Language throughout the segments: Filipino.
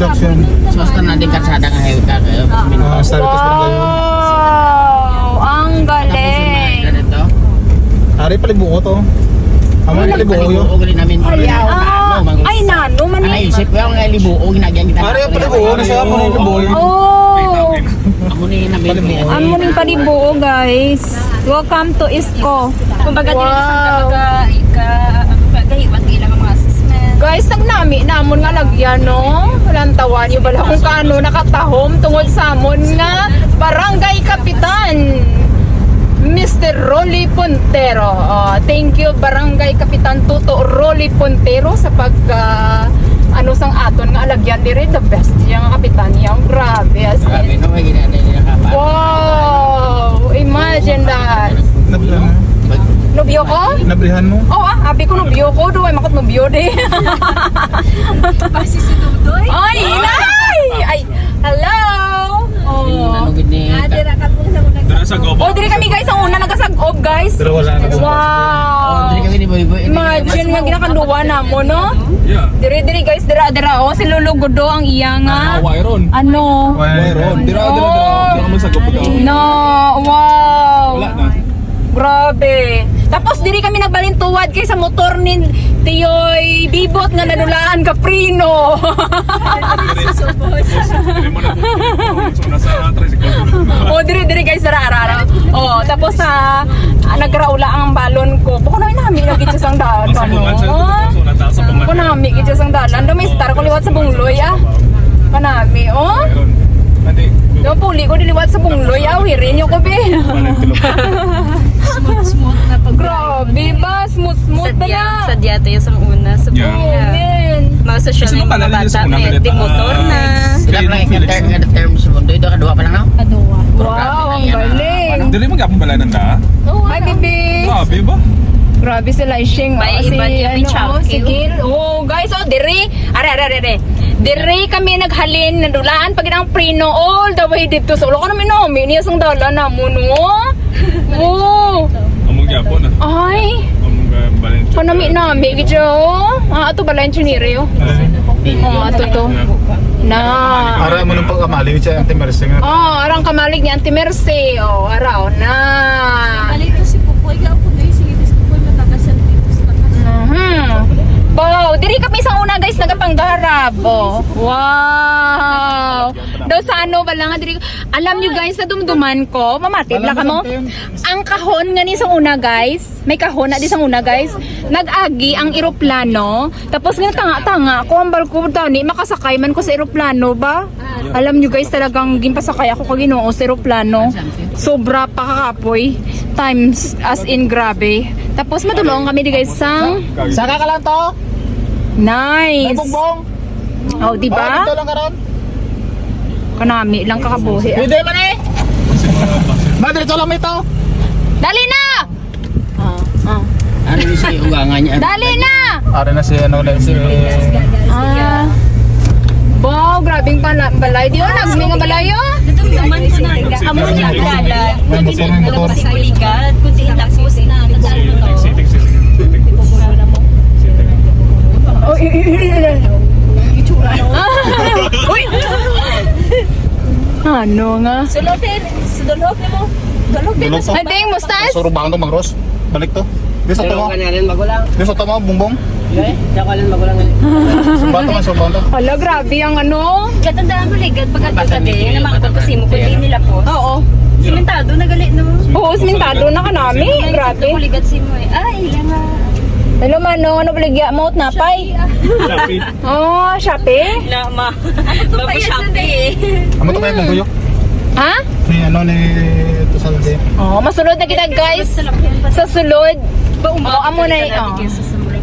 introduction. Basta na din karsada ka heavy ka. Staritos Barangay. Wow! Ang galing! Ganito. Ari pala buo to. Amo pala buo yo. Ugli namin. Ay, nano, Ano mani. isip ko yung libuo ginagyan kita. Ari pala buo na siya mo na buo. Oh! Amo ni namin. Ang muning palibuo, guys. Welcome to Isko. Kumbaga dili Wow. gahiwan ilang mga assessment. Guys, nagnami namon nga lagyan, no? Walang tawan yung bala kung kaano nakatahom tungod sa amon nga Barangay Kapitan Mr. Rolly Pontero. Thank you Barangay Kapitan Tuto Rolly Pontero sa pag ano sang aton nga alagyan dire the best yang kapitan yang grabe as Sabi in. no may ginagyan nila ka. Wow! Imagine that. Nabrihan. Nubyo ko? Nabrihan mo. Oh, abi ko nubyo ko. Duway makot nubyo de. Pasi si Dudoy. Ay, inay! Ay, hello! Oh. Nanugid ni. Dira ka po sa mga Oh, diri kami guys, ang una nagasagob guys. Pero wala na. Wow! Dili kami ni Boy Boy. Imagine nga ginakanduwa na mo, no? Yeah. Diri guys, dira oh, si Lolo Godo ang iya nga. Wairon. Ano? Wairon. Dira. Dira ka magsagop daw. No, wow! Wala na. Grabe. Tapos diri kami nagbalintuwad kay sa motor ni Tiyoy Bibot nga nadulaan Caprino. Dili mo na. So nasa tricycle. Oh, diri guys, ara. Oh, tapos nagraula ang balon ko. Bako na nami lagi sa sang dalan. Sa bungan sa so nataas sa bungan. Bako nami gid sang dalan. Do may star ko liwat sa bungloy ah. Kanami, oh. Wairon. Andi. Do puli ko diliwat sa bungloy ah, wirin yo ko be. smooth na pag Grabe ba, smooth ba na? Sa diya tayo sa una sa Yeah. Oh, man. mga social Kasi yung nung mga pala bata sa una, may balita, di motor na. Sila pala yung term sa mundo. Ito kadua pa lang no? Adowa. Wow, ang galing. Dili mo gapon bala nanda. Hi, baby. Grabe ba? Grabe sila ishing. May si, iba din may chunky. si Gil. Oh, guys, oh, diri. Are. Diri kami naghalin, nadulaan pag ang prino all the way dito. So, ulo ka namin namin. Niya sang dala na mo, no? Wow. Among gapon na. Ay, Among balin. panami, gidyo. Ato bala yung chiniri, oh. Ato to. Na. Ara mo nung pagkamali siya Ate Mercy nga. Arang kamalig ni Auntie Mercy. Araw na. Alito si Pupoy ka po dahil si Pupoy matagasan dito sa takas. Wow, diri kami sa una guys nagapanggarab. Oh. Wow. Do sa ano bala nga diri. Alam nyo guys sa dumduman ko, mamatid la kamo. Ang kahon nga ni sa una guys, may kahon na di sa una guys. Nag-agi ang eroplano, tapos nga tanga-tanga ako ang barko dani makasakay man ko sa eroplano ba? Alam nyo guys talagang gimpasakay ako kag Ginoo sa eroplano. Sobra pa kakapoy. Times as in grabe. Tapos madulong kami di guys sa Saka ka lang to. nice. Bongbong. Oh, di ba? Dito lang karon. Kanami lang kakabuhi. Pwede man eh. Madre to lang mo ito. Dali na! Ano yung si ugangan niya? Dali na! Ara na si ano na si Wow, grabing balay. Di ba nagmi nga balay oh? Dumduman ko na. Amo niya kilala. Alam si Kuligat. Kunti tapos na. Sitting. Oh, uy! Ano nga? Sulopin. Sudolhog na mo. Dolhog din. Dulog to. Ay, ding mustas? Surubang to Mang Ros. Balik to. Gusto to mo. Kanalan magulang. Gusto to mo bongbong. Dakalan magulang. Sumbang to. Hala, grabe ang ano. Katandaan mo ligad pagkatagabi na makapagpasi mo kundi nila po. Oo. Simentado na galit no. Oo, simintado na kanami. Grabe. Kuligat si mo. Ay, ilang nga. Hello, Mano. Ano baligya mo? Napay? Oh, Shopee? Na ma. Bago Shopee eh. Amo to kayo mong guyok. Ha? Ni ano ni to sa de. Oh, masulod na kita guys. Sa sulod. Oh, amo na oh. Sa Samula.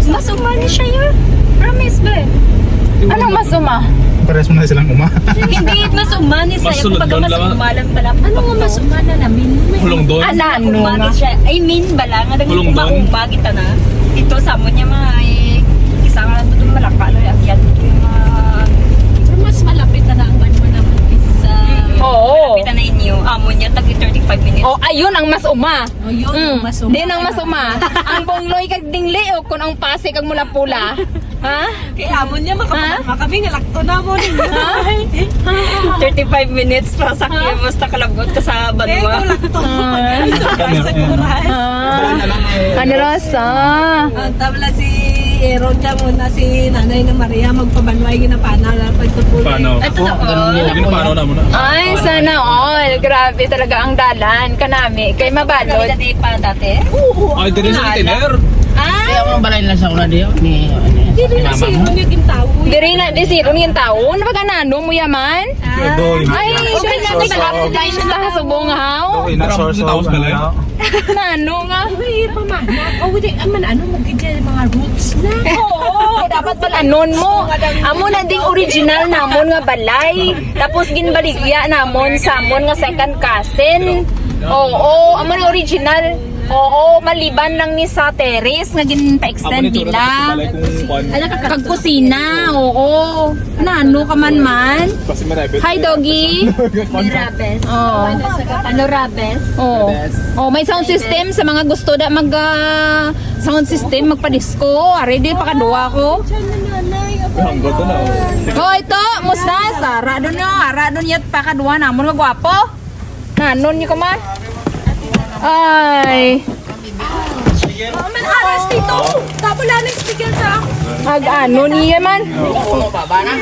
Mas umani siya yun. Promise ba? Anong masuma? Pares mo na silang uma. Hindi, mas umani sa'yo. Masunod Kapag doon mas lang. umalan pala. Ano nga mas umana namin? Hulong doon. Ano nga? Umani siya. I mean, bala nga Hulong doon. umaumpa kita na. Ito, samo niya mga isa nga na doon malaka. Yan. Pero mas malapit na ang ban mo naman is Oo. malapit na inyo. Amo niya, tagi 35 minutes. Oh, yun ang mas uma. Oh, yun ang mas uma. Din ang mas uma. Ang bongloy kag dingli o kun ang pase kag mula pula. Ha? Kaya amon niya makami ngalakto na mo ninyo. Ha? 35 minutes para sa Kiemos na kalabot ka sa Banwa. Ano rasa? Ang tabla si Aaron siya muna si Nanay na Maria magpabanway ginapana na pagtutuloy. Paano? Paano na muna? Ay, sana all. Grabe talaga ang dalan. Kanami. Kay mabalot. Dati pa dati? Ay, dito sa tiner. Kaya mo balay lang sa una diyo ni mama mo. Ano yung gintawo? Diri na, di zero yung taon. Napagkanano mo yaman? Doy. Ay, okay na tagalog tayo sa subong haw. Doy na source of ano. Nano nga. Uy, pamana. Oh, wait, ano mo gidya mga roots na. Oo, dapat pala anon mo. Amo na ding original namon nga balay. Tapos ginbaligya namon sa amon nga second cousin. Oo, amo na original. Oo, maliban lang ni sa terrace nga ginpa-extend nila. Kag kusina, oo. Nano ka man. Kasi marabit. Hi, doggy. Rabes. Oo. Ano rabes? Oo. Oh, may sound system sa mga gusto da mag sound system magpa-disco. Ready pa kadua ko. Ang goto na. Oh, ito, musta? Sara doon nyo. Ara doon yat pa kadua namon nga gwapo. Nanon nyo ka man. Ay. Man aras dito. Tapos lang speaker sa ako. Ano niya man? Puno pa ba na?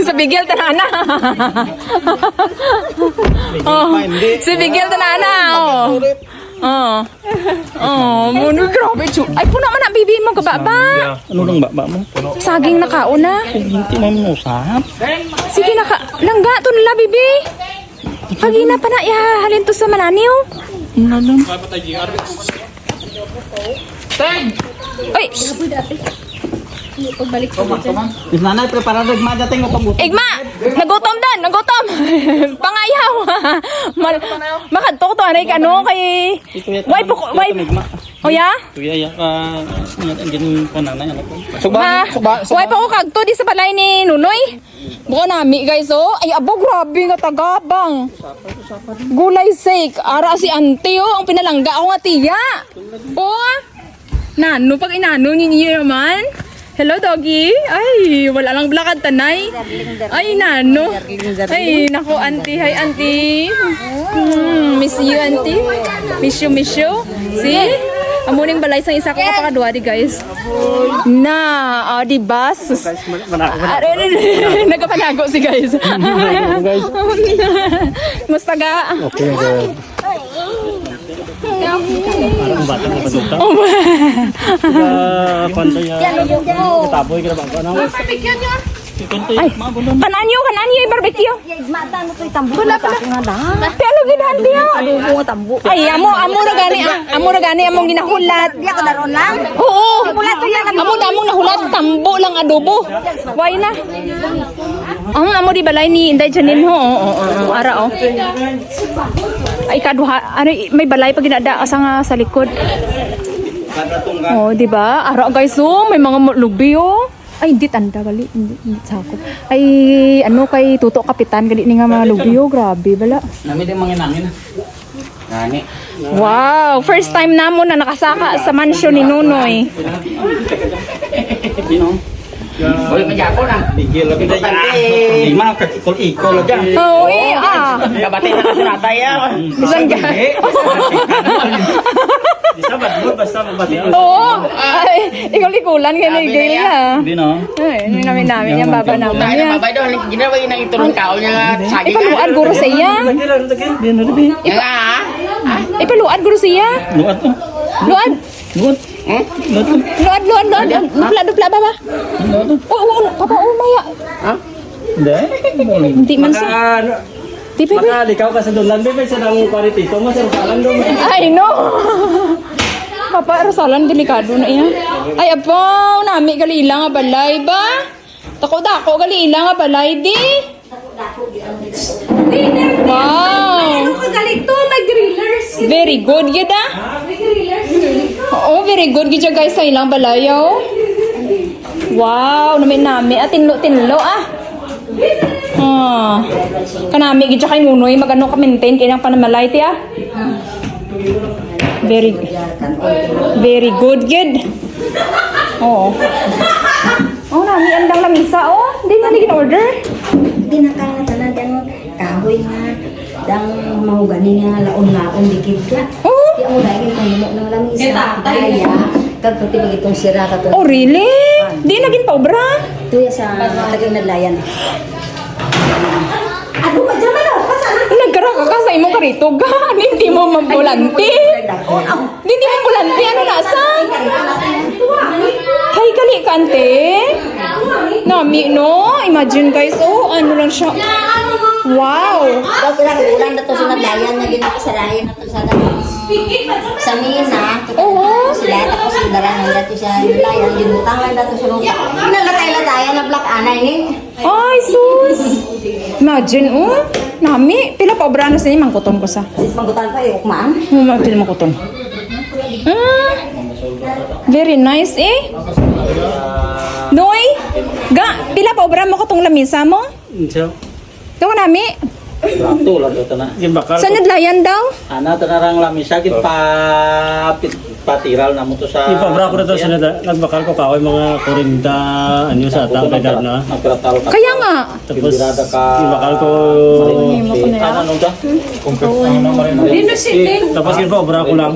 Sa bigil tanana. Oh, si bigil tanana. Oh. Oh. Oh, muno grabe chu. Ay puno man ang bibi mo kababa. Ano lang ba mo? Saging nakauna. Hindi mo manusap. Sige naka langga to nila bibi. Pagina pa na halin to sa mananiw. Ay, Nanay, preparado magdating mo pag Igma! Nagutom dan! Nagutom! Pangayaw! Makadto ko to anay ka ano kay... Why... O ya? Tuya ka ingin ko nanay ano po. Why pa ko kagto di sa balay ni Nunoy? Buko nami guys oh. Ay abo grabe nga tagabang. Gulay sake. Ara si auntie oh. Ang pinalangga ako nga tiya. Oh. Nano pag inano niyo naman. Hello, doggy. Ay, wala lang blakad tanay. Ay, nano. Ay, nako, auntie. Hi, auntie. Miss you, auntie. Miss you. See? Amuning balay sang isa ko kapakadwa di guys. Na, di ba? Nagapanago si guys. Mustaga. Okay, good. Parang bata mo paduta. Kwento ya. Taboy ka ba ano? Ay, kananyo barbecue. Wala pala. Pero ginahan diyo. Ay, amo ra gani among ginahulat. Di ako daron lang. Oo. Among nahulat tambo lang adobo. Why na? Amo di balay ni Inday Janin ho. Oo, ara oh. Ay kaduha, may balay pa ginada sa likod. Oh, di ba? Ara guys oh, may mga lubi oh. Ay, hindi tanda gali, hindi sakop. Ay, ano kay Tuto Kapitan gali ni nga mga lubyo, grabe bala. Nami din mga nangin. Nani. Wow, first time namo na nakasaka sa mansion ni Nunoy. Dino. Hoy, magyapon ah. Bigil lagi da ya. Lima ka ikol aja. Oh, Kabati na kasi natay ah. Bisan ka. Sabat mo basta mabati. Oo. Ay, ikaw-ikulan kay ni Galia. Dino. Ay, namin yung baba naman Tayo na niya. babay daw. Ginawa yun ang itulong kao niya nga. Saging Ipaluad guro siya. Dino libi. Yan nga ah. Ipaluad guro siya. Luat to. Luad. Luat. Luad. Dupla ba? Oo, papa, maya. Hindi. Hindi man sa. Di pa. Likaw ka sa doon. Bebe sa nang paritito mo sa salan doon. Ay, no! Papa, Rosalan, delikado na yan. Ay, apaw, nami galila nga balay ba? Tako-dako galila nga balay, di? Wow! May grillers. Very good, yun ah? Oo, very good, yun guys, sa ilang balayaw. Wow, nami, at tinlo ah. Kanami gid kay nunoy magano ka maintain kay nang panamalay ti ah. Very good Oo. Oh, nami andang lamisa oh. Di na ni order. Ginakala tanan dang kahoy nga dang mahugani nga laon-laon dikit ka. Oh. Di mo dahil mahimo ng lamisa. Kaya kag pati bagitong sira ka to. Oh, really? Di na gin paubra. Tuya sa taging nadlayan. Ano ba dyan ano? Kasana? Nagkaroon ka sa imong karito ga. Hindi mo mabulanti. Hindi mo bulanti. Ano nasa? Hay kali kante. Nami no. Imagine guys. Oh, ano lang siya. Wow. Daw pala ulan na to sa nadlayan na ginakasalayan na to sa mina. Oo. Sila tapos sindaran na to sa nadlayan ginutangan na to sa lupa. Pinalatay-latayan na black anay ni. Ay, sus. Imagine, oh. Nami. Pila pa obra na sa inyo. Mangkuton ko sa. Sis manggutan pa ukmaan. Pila mangkuton. Very nice, eh. Noy. Ga. Pila pa obra mo katong lamisa mo? So, Ito ko nami. tulad ito na. Yung bakal Sa nadlayan daw? Ana, tanarang lamisa, patiral na mo to sa... Yung pabra ko na to, nagbakal ko kahoy mga 40 anyo sa atang pedal na. Nagpiratal ka. Kaya nga. Tapos Birada ka. yung bakal ko... Ano ka? Tapos yung pabra ko lang.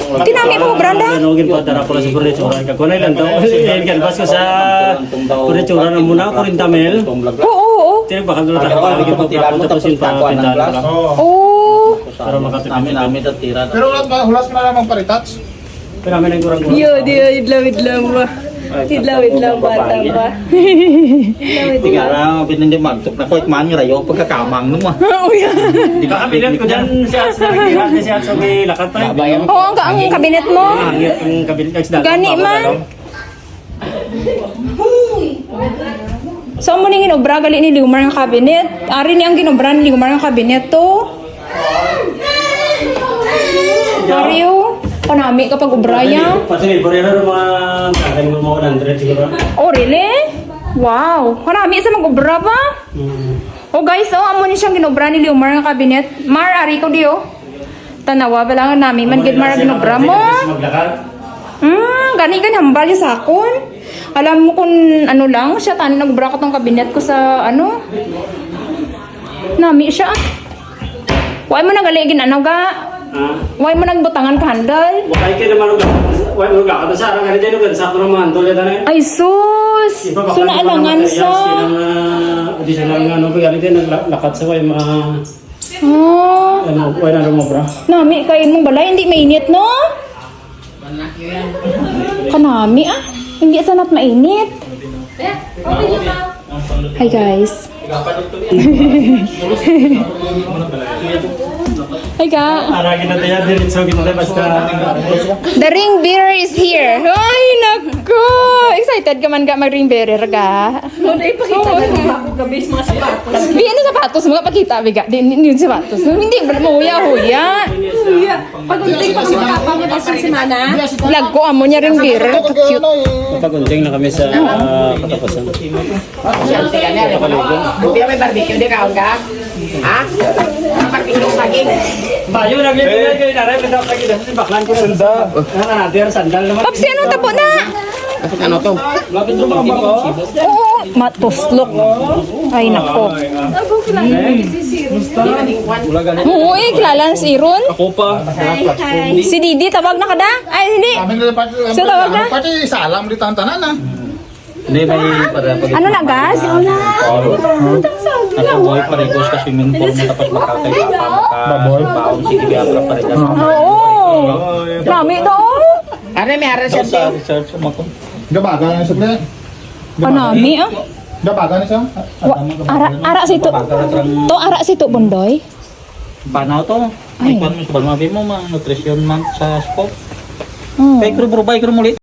Tinami po, Branda. Ano yung padara ko lang sa furniture. Kakunay lang to. Yung canvas ko sa furniture na muna, 40 mil. Oo. Tinag bakal doon tayo. Yung pabra ko tapos yung papindahan ko lang. Oo. Para makatipid. Namin at tira. Pero hulas mo na lamang paritats. Pero namin ang kurang-kurang. idlaw mo. Idlaw, bata pa. Tiga lang, pinindi magtok na ko, ikman nyo rayo, pagkakamang nung Kakabinet ko dyan siya sa nagirat niya siya sa may lakat pa. Oo, ang kabinet mo. Hangit ang kabinet. Gani man. So, mo ningin obra gali ni Liumar ng kabinet. Ari ni ang ginobra ni Liumar ng kabinet to. Ari oh. Panami kapag ubraya. Pati may borera ng mga kagaling mo 100 siguro. Oh, really? Wow. Panami sa mag-ubra ba? Oh guys, oh, amo ni siyang ginobra ni Liumar ng kabinet. Mar, ari ko di oh. Tanawa ba lang namin man gid Mar ang ginobra mo? Gani hambal yung sakon. Alam mo kung ano lang, siya tani nag-ubra ka tong kabinet ko sa ano. Nami siya. Why mo nagaligin ano ga? Why mo nagbutangan ka handle? Wakay kayo naman wag ka sa arang ganito dyan sa ako ng mga handle yan na. Ay sus! So naalangan sa... Additional nga ano galing din naglakad sa way mga Oh, ano way na mo bra. nami kain mong balay, hindi mainit no? Kanami ah, hindi sanat mainit. Hi guys. Hi ka. Aragin natin yan din so ginawa basta The ring bearer is here. Ay nako! Excited ka man ka mag ring bearer ka. Ako gabi mga sapatos. Bi ano sapatos mo pakita biga. Di sapatos. Hindi mo huya. Pag-unting pa kami kapamit sa semana. Lag ko amo niya ring bearer. Cute. pagunting na kami sa katapusan. Buti may barbecue di ka ka? Ha? Barbecue saging. Bayo naglipin kayo na rin, pinap lagi dahil si baklan ko sanda. Nadir sandal naman. Papsi anong tapo na? Ano to? Lapit mo mama ko. Oo, matuslok. Ay nako. Oo, kilala na si Iron. Ako pa. Si Didi, tawag na kada? Ay, hindi. So, tawag na? Pati salam di tantanan na. Hindi, may para pag Ano na, gas? nakaboy pa rin ko sa swimming pool mo tapos makakay baboy baon si Tibiabra pa rin. Oo. Dami daw. Ano may aras siya Sa research mo ko. Gabaga na siya. Panami, ah. Gabaga na siya. Ara si to. To, ara si to, Bondoy. Paano to? Ay, kung mo sa balmabi mo, mga nutrition month sa scope. Hmm. Kaya kuro bro, bay kuro mulit.